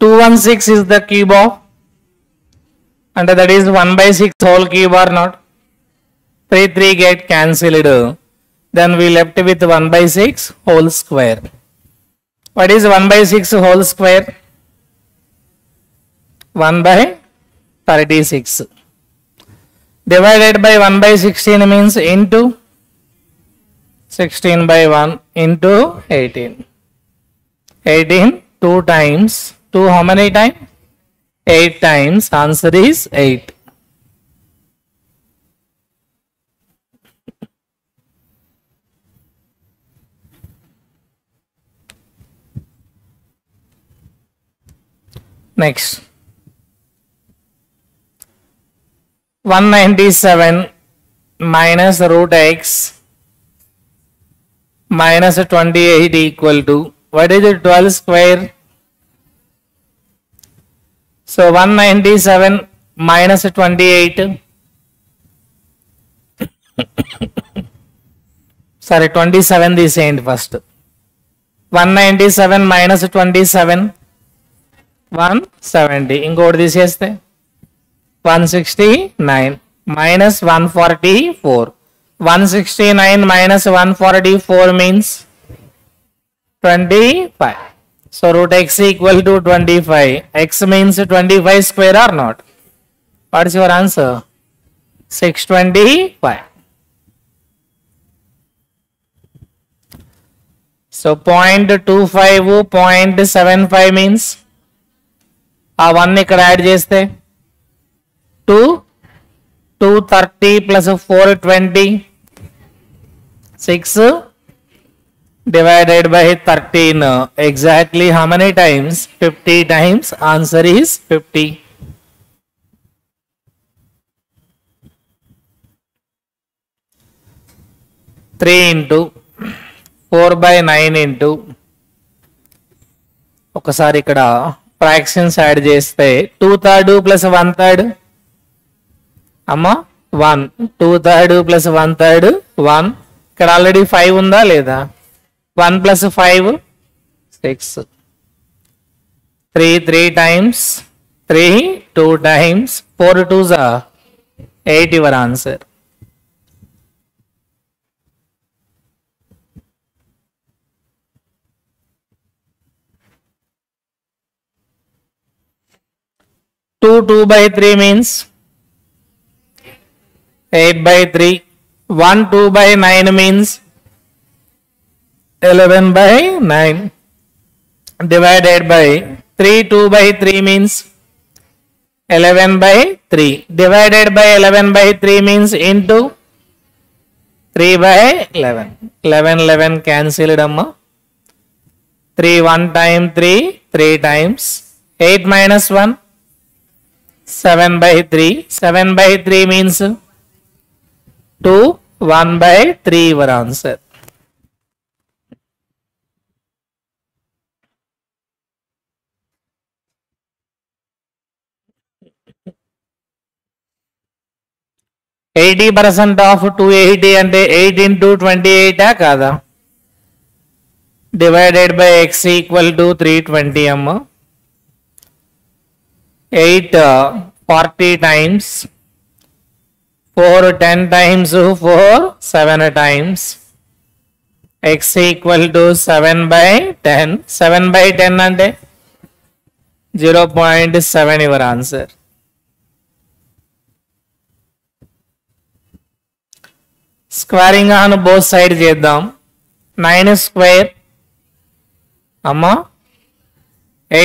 216 is the cube of, and that is 1 by 6 whole cube or not? 3 get cancelled. Then we left with 1 by 6 whole square. What is 1 by 6 whole square? 1 by 36. Divided by 1 by 16 means into 16 by 1 into 18. 18 2 times. 2 how many times? 8 times. Answer is 8. Next. 197 minus root x minus 28 equal to, what is it? 12 square. So 197 minus 28. Sorry, 27 this end first. 197 minus 27. 170. ఇంకోటి తీసేస్తే 169 minus 144. 169 minus 144 means 25. So root x equal to 25. X means 25 square or not? What is your answer? 625. So 0.25, 0.75 means ఆ 1 ఇక్కడ add చేస్తే 230 plus 420, 6 divided by 13. Exactly how many times? 50 times. Answer is 50. Three into 4 by 9 into, ఒకసారి ఇక్కడ fractions add చేస్తే 2/3 plus 1/3 అమ్మా 1. 2/3 plus 1/3 1. ఇక్కడ already 5 ఉందా లేదా? 1 plus 5 6. 3 times 3 2 times 4 2s are 8. Your answer. Two by 3 means 8 by 3. 1 2 by 9 means 11 by 9. Divided by 3 2 by 3 means 11 by 3. Divided by 11 by 3 means into 3 by 11. 11 11 cancelled amma. 3 1 time 3 3 times. 8 minus 1 7 by 3. 7 by 3 means 2. 1 by 3 your answer. %80 of 280 అంటే 8 into 28 కాదా? Divided by x equal to 320 అమ్మ. 8 40 times. 4 10 times 4 7 times. X equal to 7 by 10. 7 by 10 అంటే 0.7 your answer. Squaring on both sides చేద్దాం. 9 square అమ్మా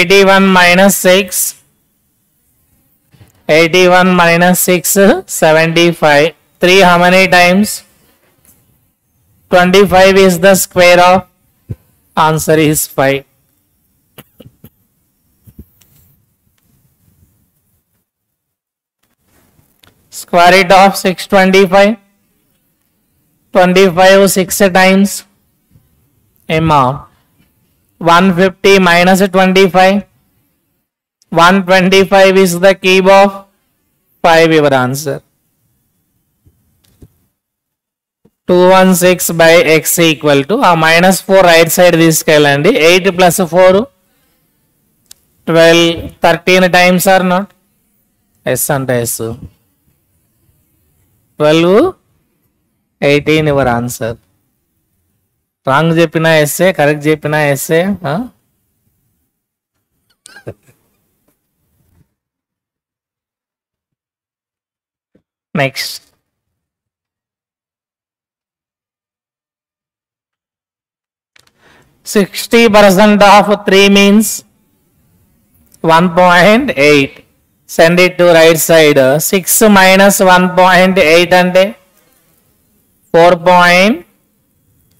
81 minus 6. 81 minus 6 75. 3 how many times? 25 is the square of, answer is 5. Square root of 625. 25 6 times. Emma 150 minus 25. 125 is the cube of 5 your answer. 216 by x equal to minus 4 right side తీసుకెళ్ళండి. 8 plus 4 12, 13 times or not? S and S. 12, 18 your answer. Wrong చెప్పినా essay, correct చెప్పినా essay. Next. %60 of 3 means 1.8. Send it to right side. 6 minus 1.8 ante 4.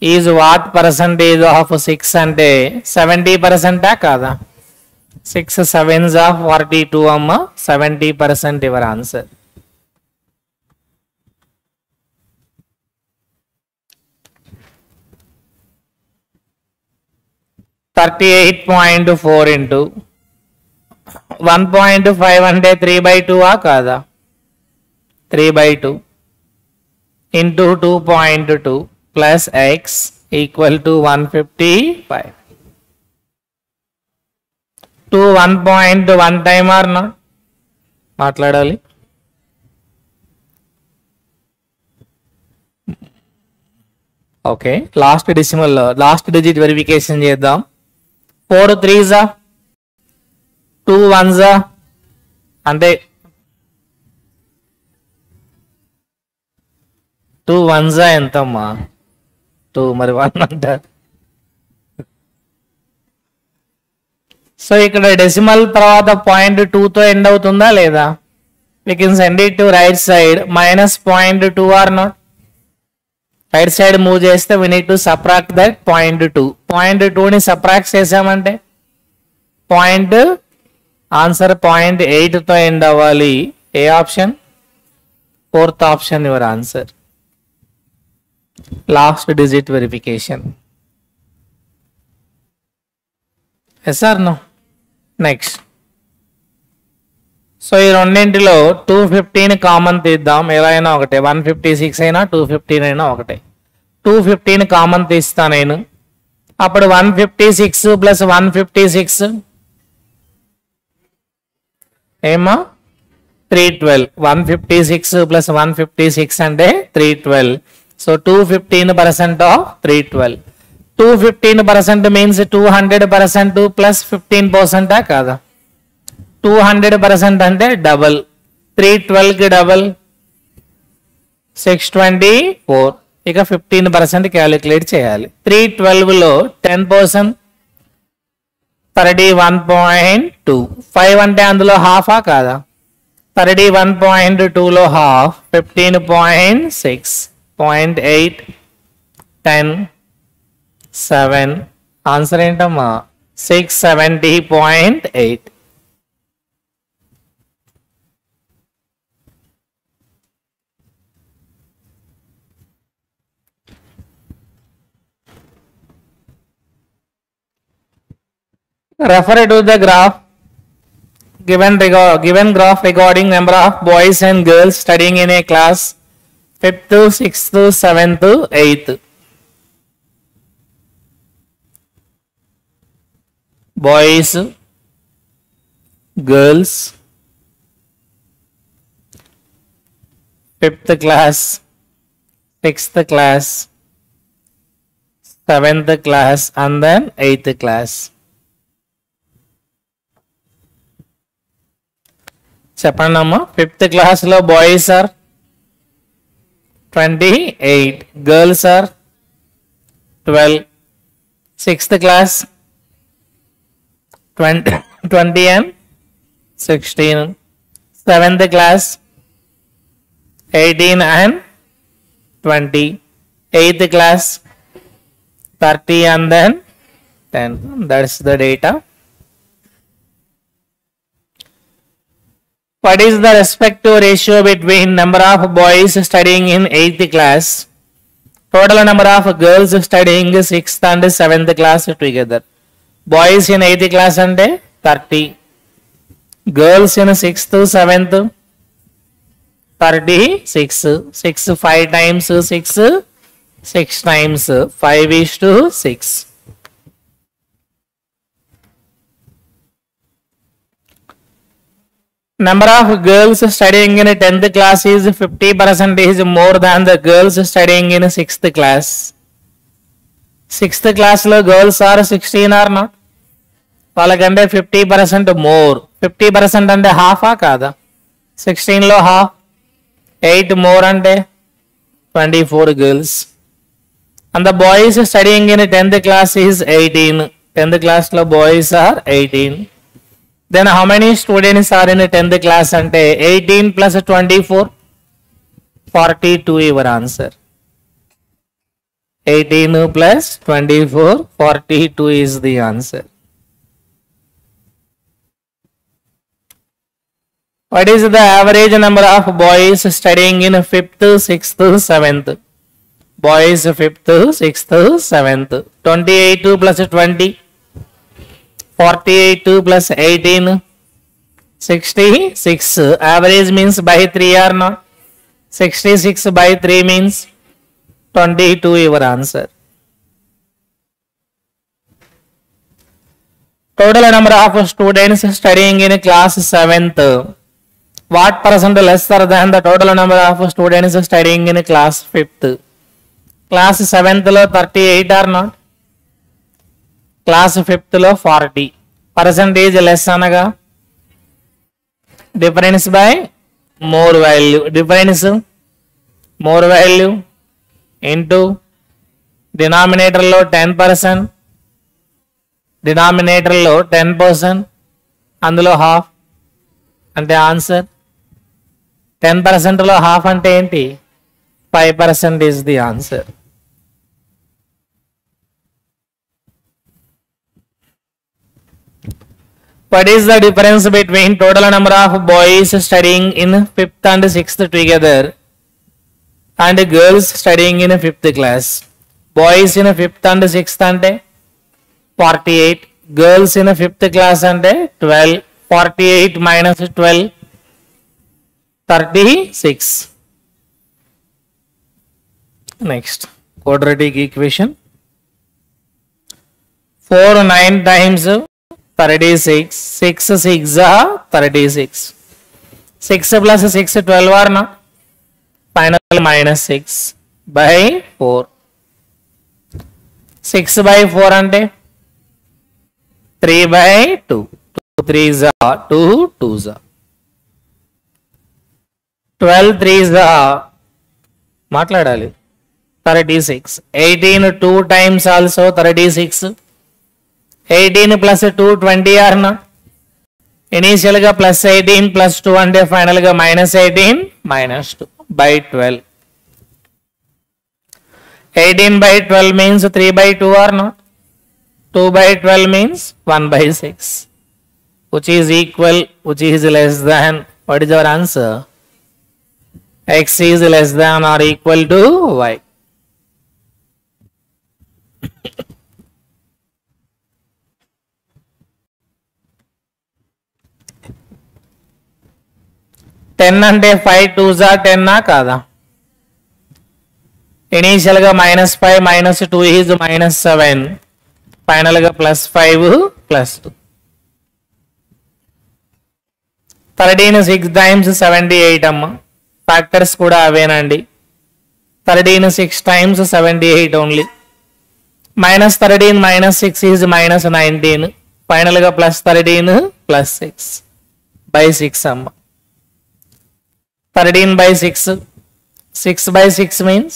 Is what percentage of 6 ante 70% kada? 6 sevens of 42 amma 70% your answer. $38.4 into 1.5 అంటే 3/2 కాదా? 3/2 into 2.2 plus x equal to 155. 1.1 time or not? మాట్లాడాలి. Okay, last decimal last digit verification చేద్దాం. 4 3s 2 1s అంటే 2 1s ఎంతమ్మా? 2 మరి 1 అంటారు. So ఇక్కడ decimal తర్వాత 0.2తో ఎండ్ అవుతుందా లేదా? we can send it to right side. -0.2 or not? Right side move చేస్తే we need to subtract that 0.2. 0.2ని సబ్ట్రాక్ట్ చేసామంటే ఆన్సర్ 0.8తో ఎండ్ అవ్వాలి. ఏ option? 4th option your answer. Last digit verification. Yes or no? Next. So ఈ రెండింటిలో 215 common తీద్దాం. ఎలా అయినా ఒకటే, 156 అయినా 215 అయినా ఒకటే. 215 కామన్ తీస్తా నేను. అప్పుడు 156 ప్లస్ 156 ఏమా? 312. 156 ప్లస్ 156 అంటే 312. So 215% of 312. 215% మీన్స్ 200% ప్లస్ 15% కాదా? 200% అంటే డబల్. 312 కి డబల్ 624. ఇక 15% క్యాలిక్యులేట్ చేయాలి. 312లో 10% 31.2. 5 అంటే అందులో హాఫా కాదా? 31.2లో హాఫ్ 15.6. 0.8 10 7. ఆన్సర్ ఏంటమ్మా? 670.8. Refer to the graph. Given graph regarding number of boys and girls studying in a class 5th, 6th, 7th, 8th. Boys, girls, 5th class, 6th class, 7th class, and then 8th class. చెప్పండి అమ్మా. 5th క్లాస్లో boys are 28, girls are 12. 6th class 20 and 16. 7th class 18 and 20. 8th class 30 and then 10. That's the data. What is the respective ratio between number of boys studying in 8th class, total number of girls studying 6th and 7th class together? Boys in 8th class ante 30, girls in 6th 7th 36. 6 5 times 6 6 times 5:6. Number of girls studying in 10th class is 50% is more than the girls studying in 6th class. 6th class lo girls are 16 or not? వాళ్ళకంటే 50% more. 50% అంటే half కాదా? 16 లో half. 8 more అంటే 24 girls. And the boys studying in 10th class is 18. 10th class lo boys are 18. Then how many students are in 10th class ante 18 plus 24 42 your answer. 18 plus 24 42 is the answer. What is the average number of boys studying in 5th, 6th, 7th? Boys 5th, 6th, 7th. 28 plus 20. 48 plus 18, 66. Average means by 3 or not? 66 by 3 means 22 your answer. Total number of students studying in class 7th. What percent lesser than the total number of students studying in class 5th? Class 7th lo 38 or not? Class 5th లో 40. Percentage less అనగా difference by more value. Difference more value into denominator లో 10%. Denominator లో 10%. అందులో half అంటే answer. 10% లో half అంటే ఏంటి? 5% is the answer. What is the difference between total number of boys studying in 5th and 6th together and girls studying in 5th class? Boys in 5th and 6th ante 48. Girls in 5th class ante 12. 48 minus 12 36. Next, quadratic equation. 4 9 times 36. 6 6 36. 6 plus 6 12 or not? Final minus 6 by 4. 6 by 4 ante 3 by 2. 2 3s are 2 2s are 12 3s are మాట్లాడాలి 36. 18 2 times also 36. 18 plus 2 20 or not? Initial ga plus 18 plus 2 ante final ga minus 18 minus 2 by 12. 18 by 12 means 3 by 2 or not? 2 by 12 means 1 by 6. Which is equal, which is less than? What is our answer? X is less than or equal to Y. Ten అంటే 5 2s are 10 కాదా? Initial గా -5 -2 is -7. Final గా +5 +2. 13 6 times 78 అమ్మ. Factors కూడా అవేనండి. 13 6 times 78 only. -13 -6 is -19. Final గా +13 +6 by 6 అమ్మ. 13 by 6. 6 by 6 means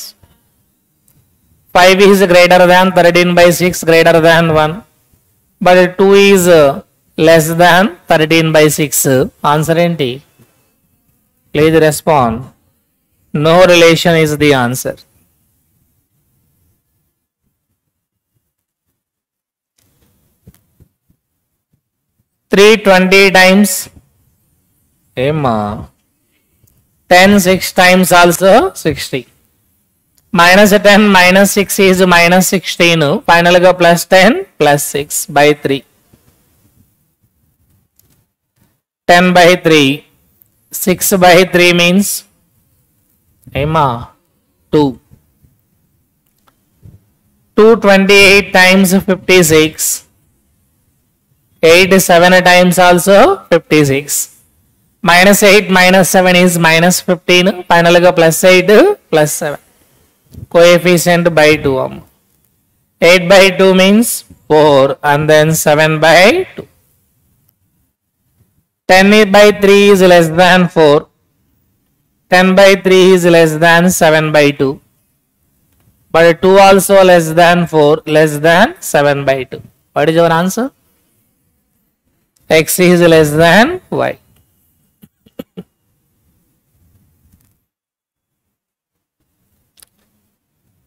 5 is greater than 13 by 6 greater than 1. But 2 is less than 13 by 6. Answer enti? Please respond. No relation is the answer. Three 20 times. Emma. 10 6 times also 60. -10 -6 is -16. Final ga +10 +6 by 3. 10 by 3. 6 by 3 means Emma 2. 228 times 56. 8 7 times also 56. Minus 8 minus 7 is minus 15. Final ga plus 8 plus 7. Coefficient by 2. 8 by 2 means 4 and then 7 by 2. 10 by 3 is less than 4. 10 by 3 is less than 7 by 2. But 2 also less than 4, less than 7 by 2. What is your answer? X is less than Y.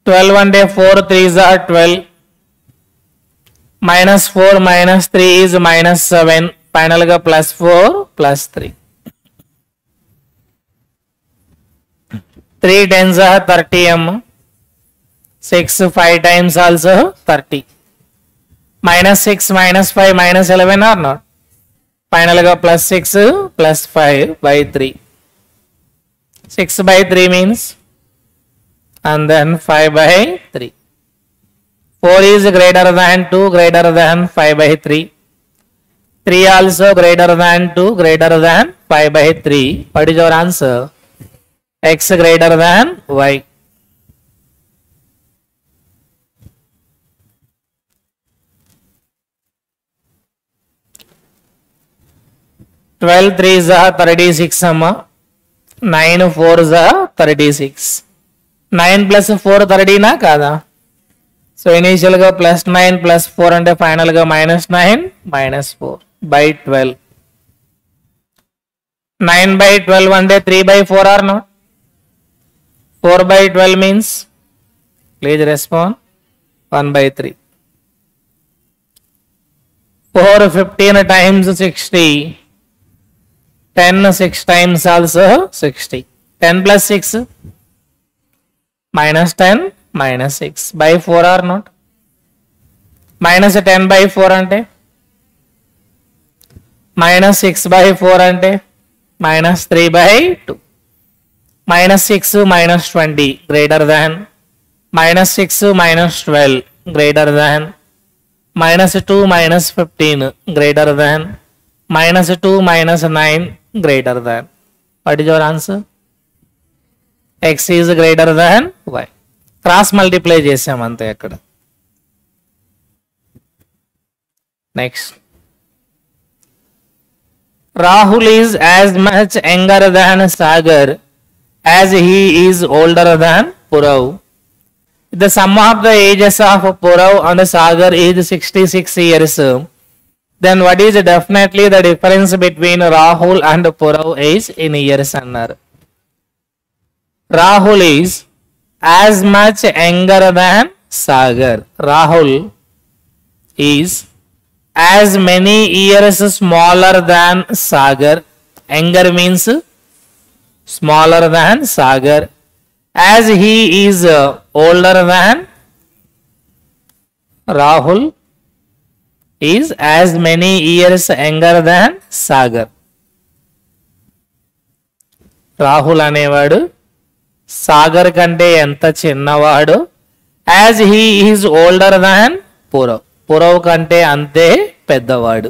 Twelve and 4 3s are 12. Minus 4 minus 3 is minus 7. Final ga plus 4 plus 3. 3 10s are 30. 6 5 times also 30. Minus 6 minus 5 minus 11 or not? Final ga plus 6 plus 5 by 3. 6 by 3 means and then 5 by 3. 4 is greater than 2, greater than 5 by 3. 3 also greater than 2, greater than 5 by 3. What is your answer? X greater than Y. 12 3s are 36 amma. 9 4s are 36. 9 plus 4 30 na kada. So initial ga plus 9 plus 4 ante final ga minus 9 minus 4 by 12. 9 by 12 ante 3 by 4 or not? 4 by 12 means, please respond, 1 by 3. 4 15 times 60. 10 6 times also 60. 10 plus 6 minus 10 minus 6 by 4 or not? Minus 10 by 4 ante minus 6 by 4 ante minus 3 by 2. Minus 6 minus 20 greater than minus 6 minus 12 greater than minus 2 minus 15 greater than minus 2 minus 9 greater than. What is your answer? X is greater than Y. Cross multiply చేసాం అంతే అక్కడ. Next. Rahul is as much younger than Sagar as he is older than Purav. The sum of the ages of Purav and Sagar is 66 years. Then what is definitely the difference between Rahul and Purav is in years annar. Rahul is as much younger than Sagar. Rahul is as many years smaller than Sagar. Younger means smaller than Sagar. As he is older than Rahul is as many years younger than Sagar. Rahul అనేవాడు సాగర్ కంటే ఎంత చిన్నవాడు. As he is older than Purav. Purav కంటే అంతే పెద్దవాడు.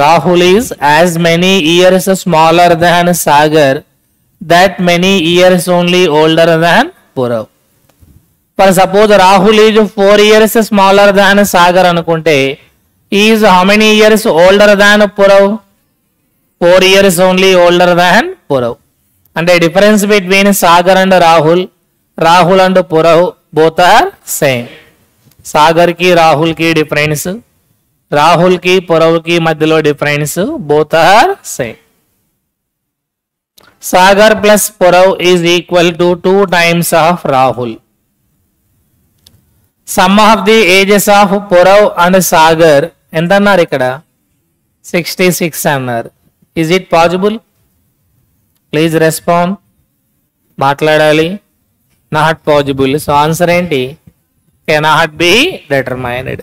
Rahul is as many years smaller than Sagar. That many years only older than Purav. For suppose Rahul is 4 years smaller than Sagar అనుకుంటే is how many years older than Purav? 4 years only older than Purav. అంటే difference between Sagar and Rahul, Rahul and Purav both are same. Sagar కి రాహుల్ కి difference, Rahul కి పురవ్ కి మధ్యలో difference, both are same. Sagar plus Purav is equal to 2 times of Rahul. Sum of the ages of Purav and Sagar ఎంత అన్నారు ఇక్కడ? 66 అన్నారు. Is it possible? Please respond. మాట్లాడాలి. Not possible. సో ఆన్సర్ ఏంటి? Cannot be determined.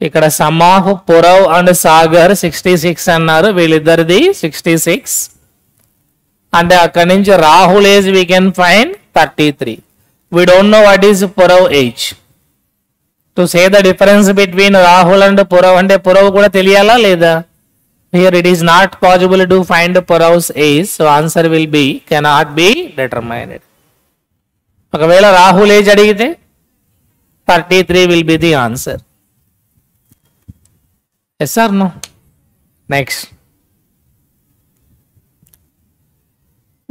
ఇక్కడ sum of Purav and Sagar 66 అన్నారు. వీళ్ళిద్దరిది 66. అంటే అక్కడి నుంచి Rahul age we can find 33. We don't know what is Purav age. To say the difference between Rahul and Purav, and Purav kuda teliyala leda? Here it is not possible to find Purav's age, so answer will be cannot be determined. ఒకవేళ Rahul age అడిగితే 33 will be the answer. Yes or no? Next.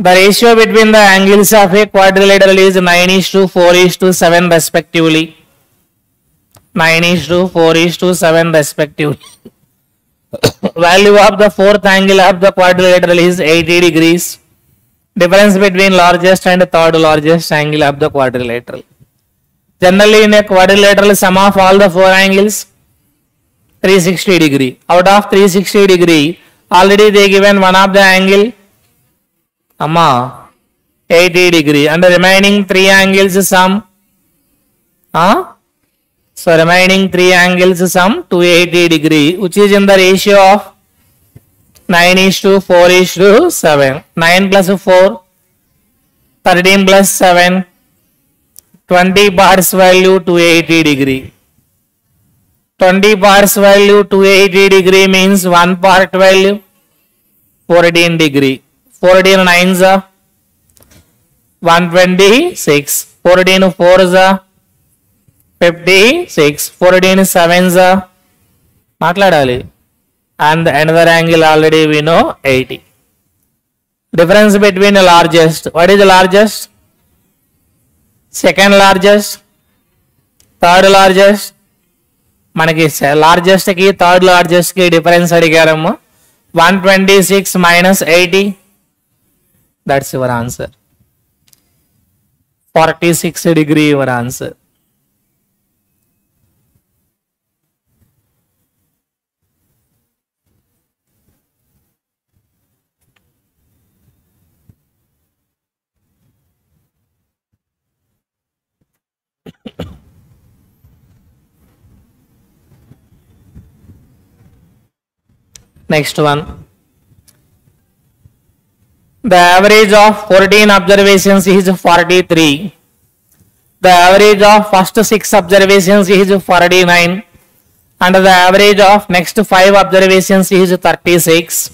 The ratio between the angles of a quadrilateral is 9:4:7 respectively. 9:4:7 respectively. Value of the fourth angle of the quadrilateral is 80 degrees. Difference between largest and third largest angle of the quadrilateral. Generally in a quadrilateral, sum of all the four angles 360 degree. Out of 360 degree, already they given one of the angle 80 degree, and the remaining three angles sum so remaining three angles sum 280 degree, which is in the ratio of 9:4:7. 9 plus 4, 13 plus 7, 20 parts value 280 degree. 20 parts value 280 degree means 1 part value 14 degree. 14 9s are 126. 14 4s are 56. 14 7s are మాట్లాడాలి. And another angle already we know 80. Difference between the largest. What is the largest? Second largest, third largest. మనకి largest కి third largest కి difference అడిగారమ్మ. 126 minus 80. That's your answer. 46 degree your answer. Next one. The average of 14 observations is 43. The average of first 6 observations is 49. And the average of next 5 observations is 36.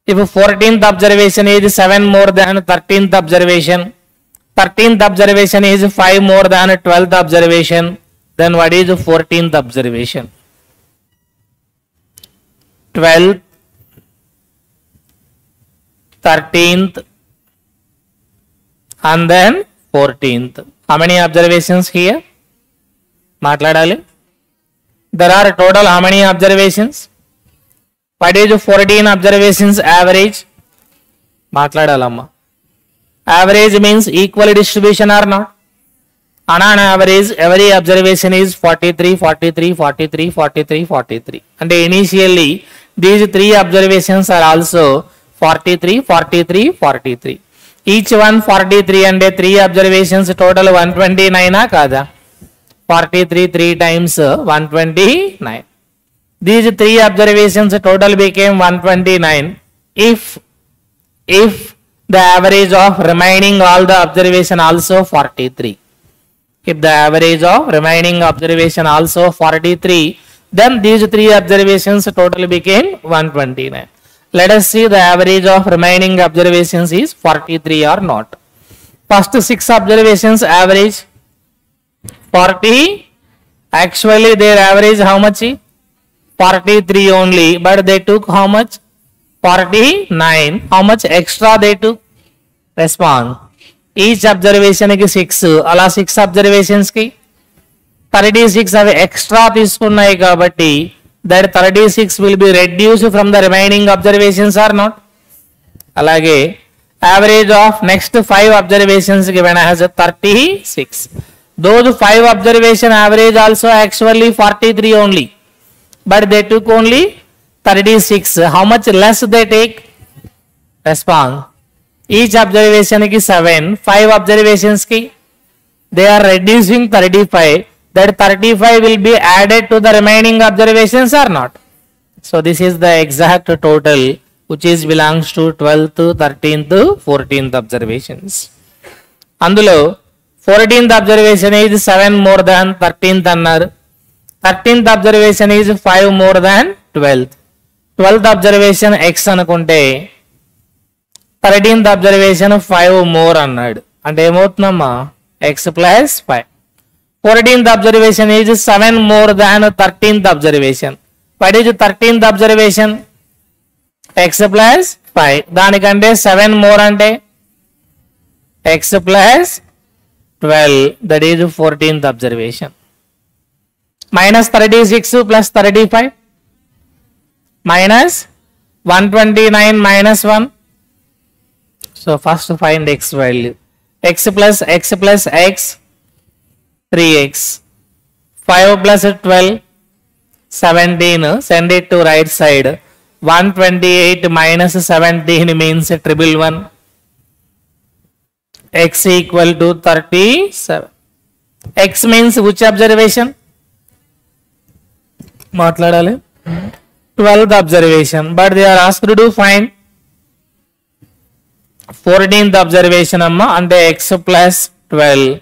If 14th observation is 7 more than 13th observation, 13th observation is 5 more than 12th observation, then what is 14th observation? 12th, 13th, and then 14th. How many observations here? Matladali. There are total how many observations? What is 14 observations average? Matladalama. Average means equal distribution or not? On an average, every observation is 43, 43, 43, 43, 43. And initially, these three observations are also 43, 43, 43. Each one 43 and 3 observations total 129 kada. 43 3 times 129. These 3 observations total became 129 if the average of remaining all the observation also 43. If the average of remaining observation also 43, then these 3 observations total became 129. Let us see the average of remaining observations is 43 or not. First 6 observations average 40. Actually their average how much? 43 only, but they took how much? 49. How much extra they took? Respond. Each observation ki 6. Ala 6 observations ki 36 అవి extra తీసుకున్నాయి కాబట్టి that 36 will be reduced from the remaining observations or not. అలాగే average of next 5 observations given as 36. Those 5 observation average also actually 43 only, but they took only 36. How much less they take? Respond. Each observation ki 7. 5 observations ki they are reducing 35. That 35 will be added to the remaining observations or not. So this is the exact total which is belongs to 12th, 13th, 14th observations. అందులో 14th observation is 7 more than 13th అన్నారు. 13th observation is 5 more than 12th. 12th observation x అనుకుంటే 13th observation 5 more అన్నాడు. అంటే ఏమవుతుందమ్మా x plus 5. 14th observation is 7 more than 13th observation. What is 13th observation? x plus 5. దానికంటే 7 more అంటే x plus 12. That is 14th observation. Minus 36 plus 35. Minus 129 minus 1. So first find x value. X plus x, 3x. 5 plus 12, 17. Send it to right side. 128 minus 17 means 111. X equal to 37. X means which observation? మాట్లాడాలి 12th observation, but they are asked to find 14th observation amma అంటే x plus 12.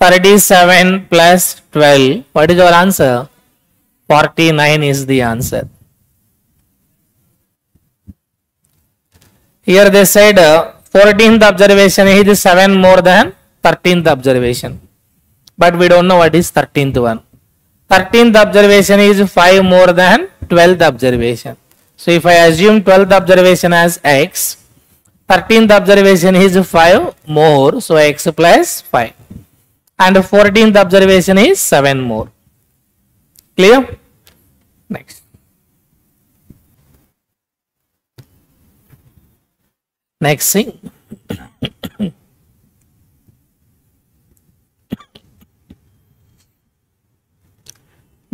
37 plus 12. What is your answer? 49 is the answer. Here they said 14th observation is 7 more than 13th observation. But we don't know what is 13th one. 13th observation is 5 more than 12th observation. So if I assume 12th observation as x, 13th observation is 5 more. So x plus 5. And 14th observation is 7 more. Clear? Next. Next thing.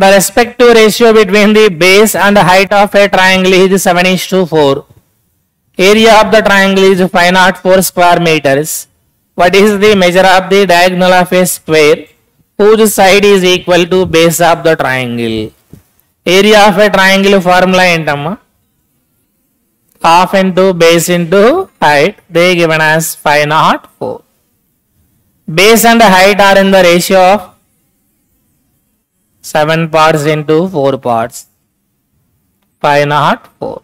The respective ratio between the base and the height of a triangle is 7:4. Area of the triangle is 504 square meters. What is the measure of the diagonal of a square whose side is equal to base of the triangle? Area of a triangle formula ఏంటమ్మా? Half into base into height. They given as 504. Base and height are in the ratio of 7 parts into 4 parts. 504.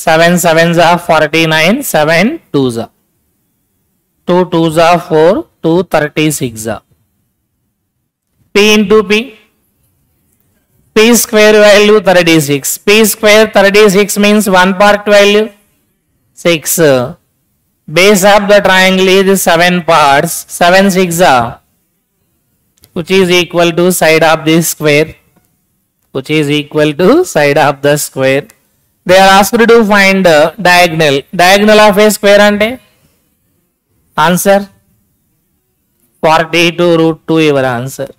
7 sevens are 49. 7 twos are 2 twos are 4. 2 36 are. P into P. P square value 36. P square 36 means 1 part value 6. Base of the triangle is 7 parts. 7 6 are, which is equal to side of the square. Which is equal to side of the square. They are asked to find diagonal. Diagonal of a square ante answer 42 root 2 your answer.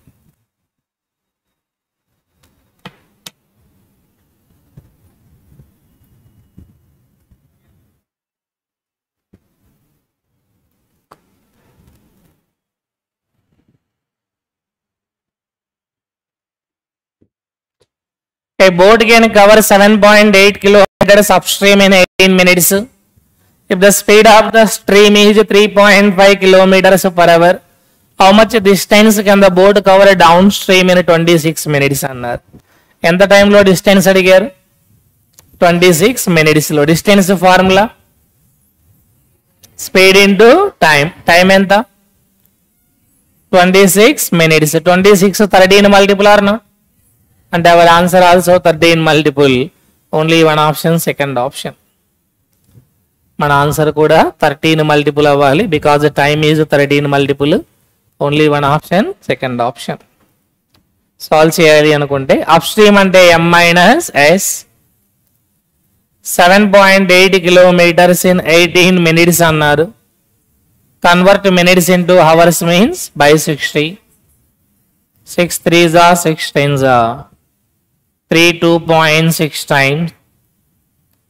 A boat can cover 7.8 kilometers upstream in 18 minutes. If the speed of the stream is 3.5 kilometers per hour, how much distance can the boat cover downstream in 26 minutes అన్నారు. ఎంత టైంలో distance అడిగారు? 26 minutes లో. Distance formula speed into time. Time ఎంత? 26 minutes. 26 13 multiple or not? And our answer also 13 multiple. Only one option, second option. మన answer కూడా 13 multiple అవ్వాలి because time is 13 multiple. Only one option, second option. Solve చేయాలి అనుకుంటే upstream అంటే m minus s. 7.8 kilometers in 18 minutes అన్నారు. Convert minutes into hours means by 60. 6 3s are 6 10s are 3 2.6 times.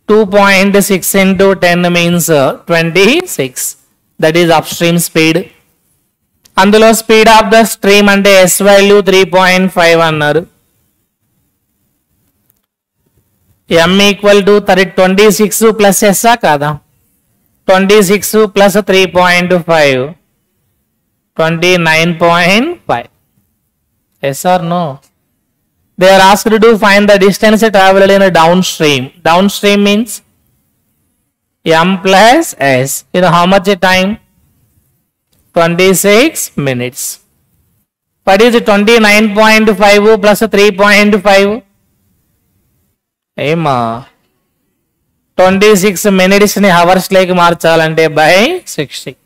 2.6 into 10 means 26. That is upstream speed. అందులో speed of the stream అంటే s value 3.5 అన్నారు. m equal to 26 plus s కాదా? 26 plus 3.5. 29.5. Yes or no? They are asked to find the distance traveled in a downstream. Downstream means m plus s. You know how much time? 26 minutes. What is 29.5 plus 3.5? Ema 26 minutes ni hours like marchalante by 60.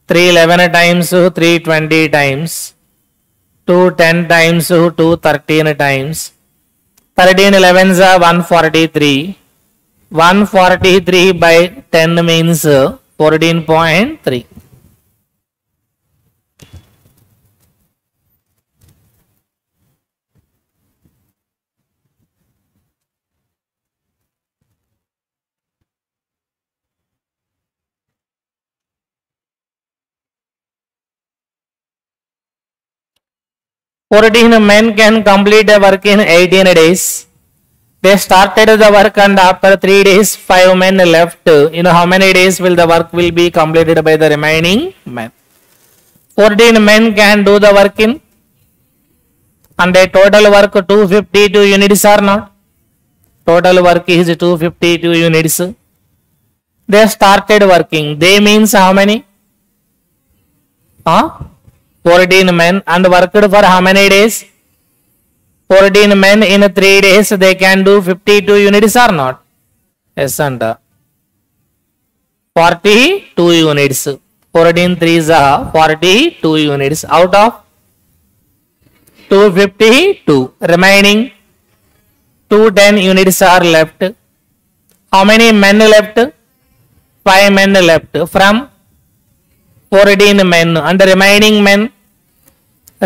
311 times 320 times 210 times 213 times 13 11s are 143. 143 by 10 means 14.3. Men can complete the work in 18 days. They started the work and after 3 days 5 men left. You know how many days will the work will be completed by the remaining men? 14 men can do the work in, and a total work 252 units or not? Total work is 252 units. They started working. They means how many? 14 men, and worked for how many days? 14 men in 3 days. They can do 52 units or not? Yes, and 42 units. 14 3s are 42 units out of 252. Remaining 210 units are left. How many men left? 5 men left from 14 men, and the remaining men,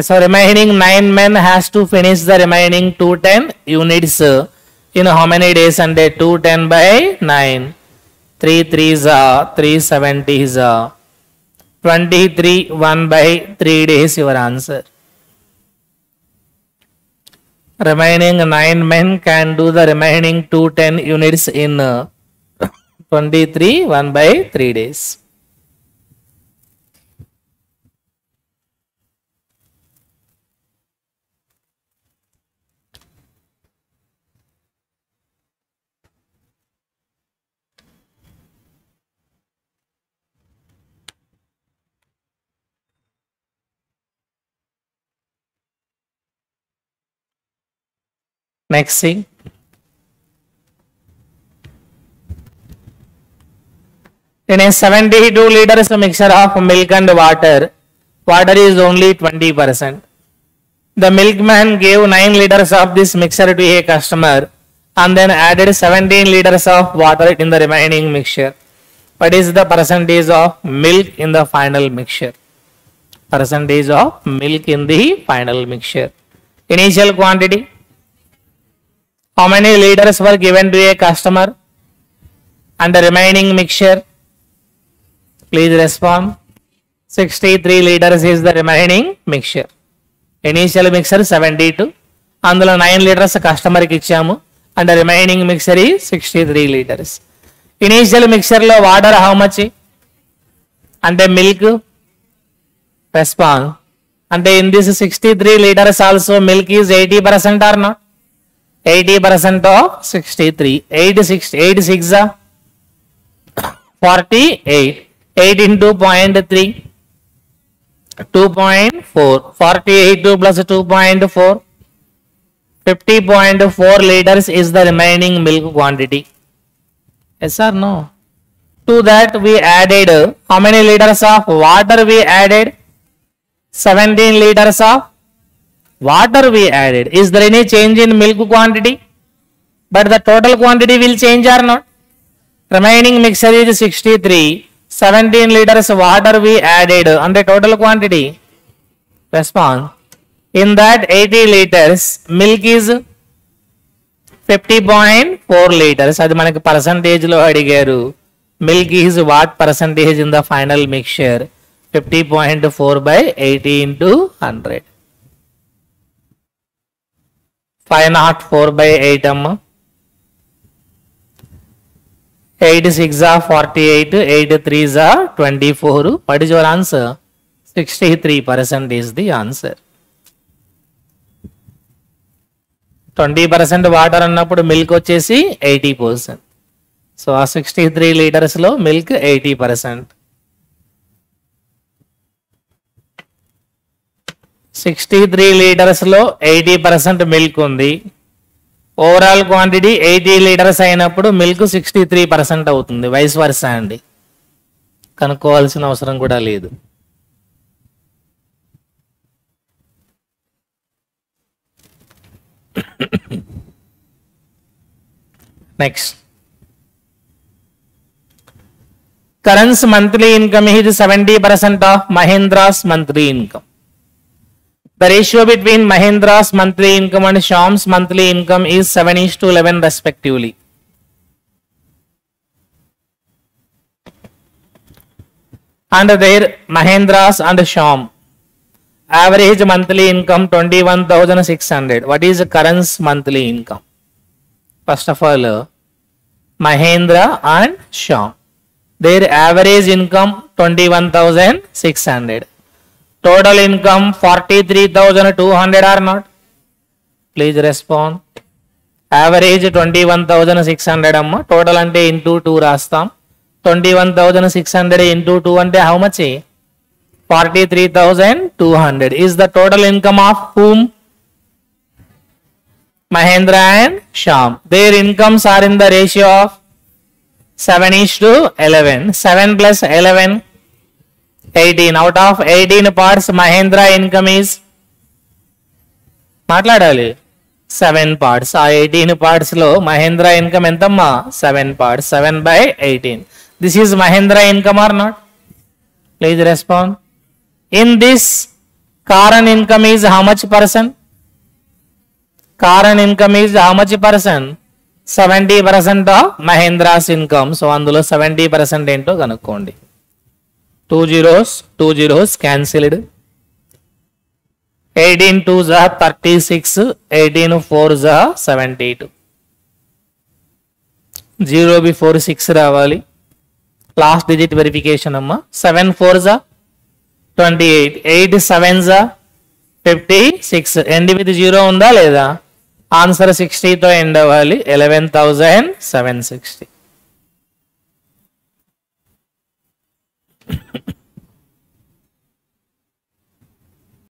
so remaining 9 men has to finish the remaining 210 units. You know how many days? And 210 by 9. 3 3s are 370s are 23. 1 by 3 days your answer. Remaining 9 men can do the remaining 210 units in 23. 1 by 3 days. Next thing, in a 72 liters mixture of milk and water, water is only 20%. The milkman gave 9 liters of this mixture to a customer and then added 17 liters of water in the remaining mixture. What is the percentage of milk in the final mixture? Percentage of milk in the final mixture. Initial quantity. How many liters were given to a customer? And the remaining mixture? Please respond. 63 liters is the remaining mixture. Initial mixture 72. అందులో 9 liters customer కి ఇచ్చాము. And the remaining mixture is 63 liters. Initial mixture లో water how much? అంటే milk. Respond. అంటే in this 63 liters also milk is 80% or not? 80% of 63. 8 6 48. 8 into 0.3. 2.4. 48 plus 2.4. 50.4 liters is the remaining milk quantity. Yes or no? To that we added how many liters of water we added? 17 liters of water we added. Is there any change in milk quantity? But the total quantity will change or not? Remaining mixture is 63. 17 liters water we added on the total quantity. Response. In that 80 liters milk is 50.4 liters. అది మనకి percentage లో అడిగారు. Milk is what percentage in the final mixture? 50.4 by 80 into 100. 504 by 8 అమ్మ. 8 6 are 48, 8 3s are 24. What is your answer? 63% is the answer. 20% water అన్నప్పుడు milk వచ్చేసి 80%. So ఆ 63 litres లో milk 80%. 63 litres లో 80% మిల్క్ ఉంది. ఓవరాల్ క్వాంటిటీ 80 లీటర్స్ అయినప్పుడు milk 63% అవుతుంది. Vice versa అండి, కనుక్కోవాల్సిన అవసరం కూడా లేదు. Next, Karan's monthly income is 70% of Mahendra's monthly income. The ratio between Mahendra's monthly income and Shyam's monthly income is 7:11 respectively. And their Mahendra's and Shyam average monthly income 21,600. What is Karan's monthly income? First of all, Mahendra and Shyam, their average income 21,600. Total income 43,200 or not? Please respond. Average 21,600 amma. Total ante into 2 rastam. 21,600 into 2 ante how much? 43,200 is the total income of whom? Mahendra and Shyam. Their incomes are in the ratio of 7:11. 7 plus 11, 18. Out of 18 parts, Mahendra income is మాట్లాడాలి 7 parts. ఆ 18 parts లో Mahendra income ఎంతమ్మా? 7 parts. 7/18. This is Mahendra income or not? Please respond. In this, Karan income is how much percent? Karan income is how much percent? 70% of Mahendra's income. So అందులో 70% ఏంటో కనుక్కోండి. 2 zeros cancelled. 18 2s are 36, 18 4s are 72. 0 before 6 రావాలి. Last digit verification అమ్మా. 7 4s are 28, 8 7s are 56. End with 0 ఉందా లేదా? Answer 60తో end అవ్వాలి. 11,760.